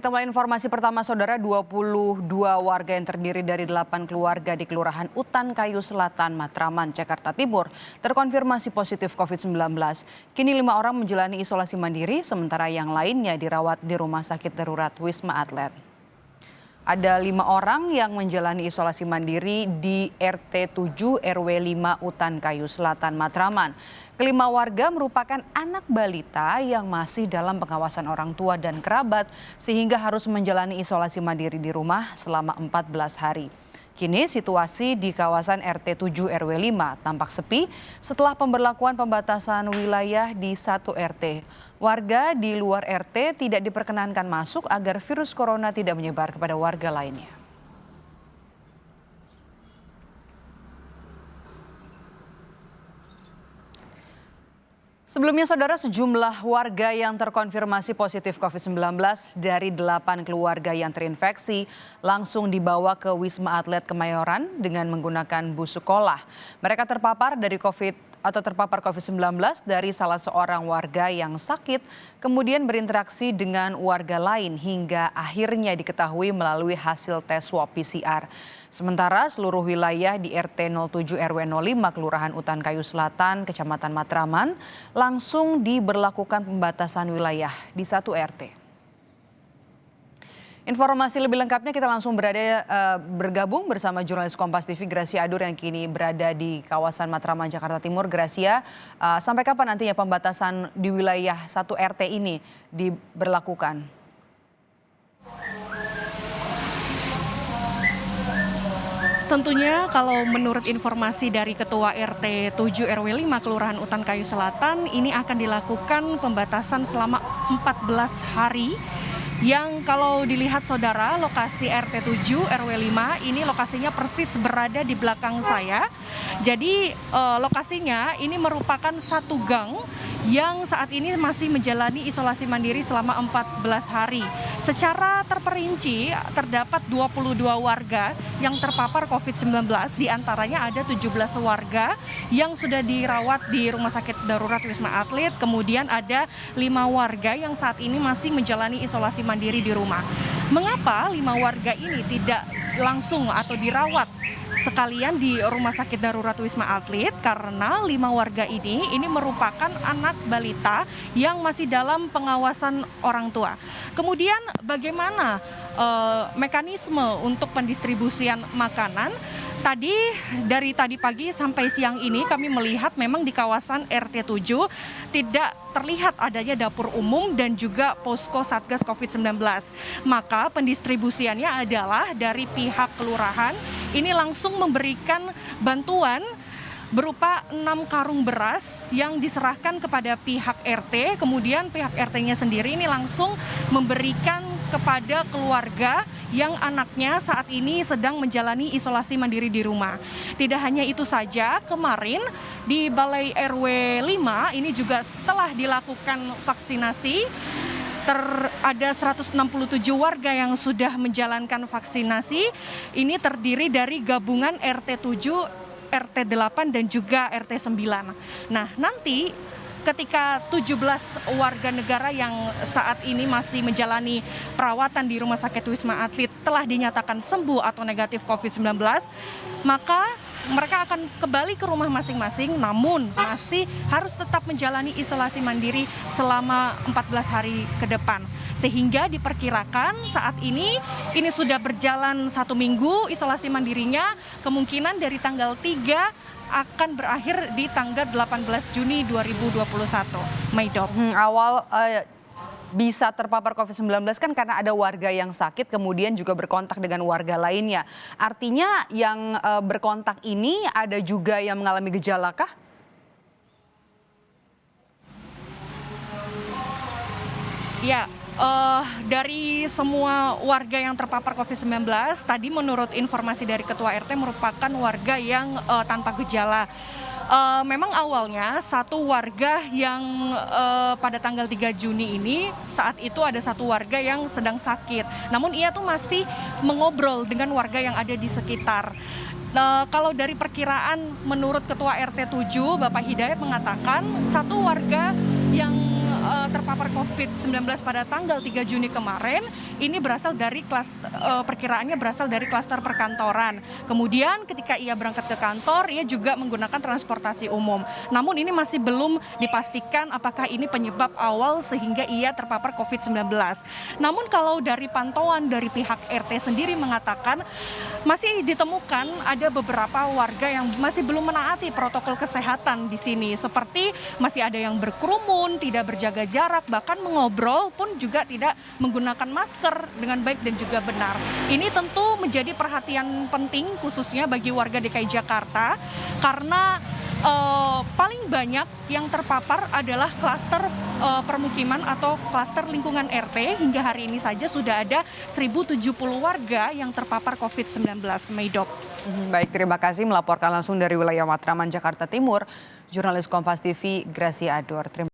Kita mulai informasi pertama, Saudara. 22 warga yang terdiri dari 8 keluarga di Kelurahan Utan Kayu Selatan, Matraman, Jakarta Timur terkonfirmasi positif COVID-19. Kini 5 orang menjalani isolasi mandiri, sementara yang lainnya dirawat di Rumah Sakit Darurat Wisma Atlet. Ada 5 orang yang menjalani isolasi mandiri di RT 7 RW 5 Utan Kayu Selatan, Matraman. Kelima warga merupakan anak balita yang masih dalam pengawasan orang tua dan kerabat sehingga harus menjalani isolasi mandiri di rumah selama 14 hari. Kini situasi di kawasan RT 7 RW 5 tampak sepi setelah pemberlakuan pembatasan wilayah di satu RT. Warga di luar RT tidak diperkenankan masuk agar virus corona tidak menyebar kepada warga lainnya. Sebelumnya, Saudara, sejumlah warga yang terkonfirmasi positif COVID-19 dari 8 keluarga yang terinfeksi langsung dibawa ke Wisma Atlet Kemayoran dengan menggunakan bus sekolah. Mereka terpapar COVID-19 dari salah seorang warga yang sakit, kemudian berinteraksi dengan warga lain hingga akhirnya diketahui melalui hasil tes swab PCR. Sementara seluruh wilayah di RT 07 RW 05 Kelurahan Utan Kayu Selatan, Kecamatan Matraman, langsung diberlakukan pembatasan wilayah di satu RT. Informasi lebih lengkapnya kita langsung bergabung bersama jurnalis Kompas TV Gracia Adur yang kini berada di kawasan Matraman, Jakarta Timur. Gracia, sampai kapan nantinya pembatasan di wilayah satu RT ini diberlakukan? Tentunya kalau menurut informasi dari Ketua RT 7 RW 5 Kelurahan Utan Kayu Selatan, ini akan dilakukan pembatasan selama 14 hari. Yang kalau dilihat, Saudara, lokasi RT 7 RW 5 ini lokasinya persis berada di belakang saya. Jadi lokasinya ini merupakan satu gang yang saat ini masih menjalani isolasi mandiri selama 14 hari. Secara terperinci terdapat 22 warga yang terpapar COVID-19, diantaranya ada 17 warga yang sudah dirawat di Rumah Sakit Darurat Wisma Atlet, kemudian ada 5 warga yang saat ini masih menjalani isolasi mandiri di rumah. Mengapa 5 warga ini tidak langsung atau dirawat sekalian di Rumah Sakit Darurat Wisma Atlet? Karena 5 warga ini merupakan anak balita yang masih dalam pengawasan orang tua. Kemudian bagaimana mekanisme untuk pendistribusian makanan? Dari tadi pagi sampai siang ini kami melihat memang di kawasan RT 7 tidak terlihat adanya dapur umum dan juga posko Satgas COVID-19. Maka pendistribusiannya adalah dari pihak kelurahan ini langsung memberikan bantuan berupa 6 karung beras yang diserahkan kepada pihak RT, kemudian pihak RT-nya sendiri ini langsung memberikan kepada keluarga yang anaknya saat ini sedang menjalani isolasi mandiri di rumah. Tidak hanya itu saja, kemarin di Balai RW 5 ini juga setelah dilakukan vaksinasi, ada 167 warga yang sudah menjalankan vaksinasi. Ini terdiri dari gabungan RT 7, RT 8 dan juga RT 9. Nah, nanti ketika 17 warga negara yang saat ini masih menjalani perawatan di Rumah Sakit Wisma Atlet telah dinyatakan sembuh atau negatif COVID-19, maka mereka akan kembali ke rumah masing-masing, namun masih harus tetap menjalani isolasi mandiri selama 14 hari ke depan. Sehingga diperkirakan saat ini sudah berjalan 1 minggu isolasi mandirinya, kemungkinan dari tanggal 3 akan berakhir di tanggal 18 Juni 2021. Maidop. Bisa terpapar COVID-19 kan karena ada warga yang sakit kemudian juga berkontak dengan warga lainnya. Artinya yang berkontak ini ada juga yang mengalami gejala kah? Ya, dari semua warga yang terpapar COVID-19, tadi menurut informasi dari Ketua RT merupakan warga yang tanpa gejala. Memang awalnya satu warga yang pada tanggal 3 Juni ini, saat itu ada satu warga yang sedang sakit. Namun ia tuh masih mengobrol dengan warga yang ada di sekitar. Kalau dari perkiraan menurut Ketua RT 7, Bapak Hidayat mengatakan satu warga yang terpapar COVID-19 pada tanggal 3 Juni kemarin, ini berasal dari perkiraannya berasal dari klaster perkantoran. Kemudian ketika ia berangkat ke kantor, ia juga menggunakan transportasi umum. Namun ini masih belum dipastikan apakah ini penyebab awal sehingga ia terpapar COVID-19. Namun kalau dari pantauan dari pihak RT sendiri mengatakan masih ditemukan ada beberapa warga yang masih belum menaati protokol kesehatan di sini. Seperti masih ada yang berkerumun, tidak berjaga jarak, bahkan mengobrol pun juga tidak menggunakan masker dengan baik dan juga benar. Ini tentu menjadi perhatian penting khususnya bagi warga DKI Jakarta karena paling banyak yang terpapar adalah klaster permukiman atau klaster lingkungan RT. Hingga hari ini saja sudah ada 1.070 warga yang terpapar COVID-19, Meidop. Baik, terima kasih melaporkan langsung dari wilayah Matraman, Jakarta Timur, jurnalis Kompas TV Gracia Ador.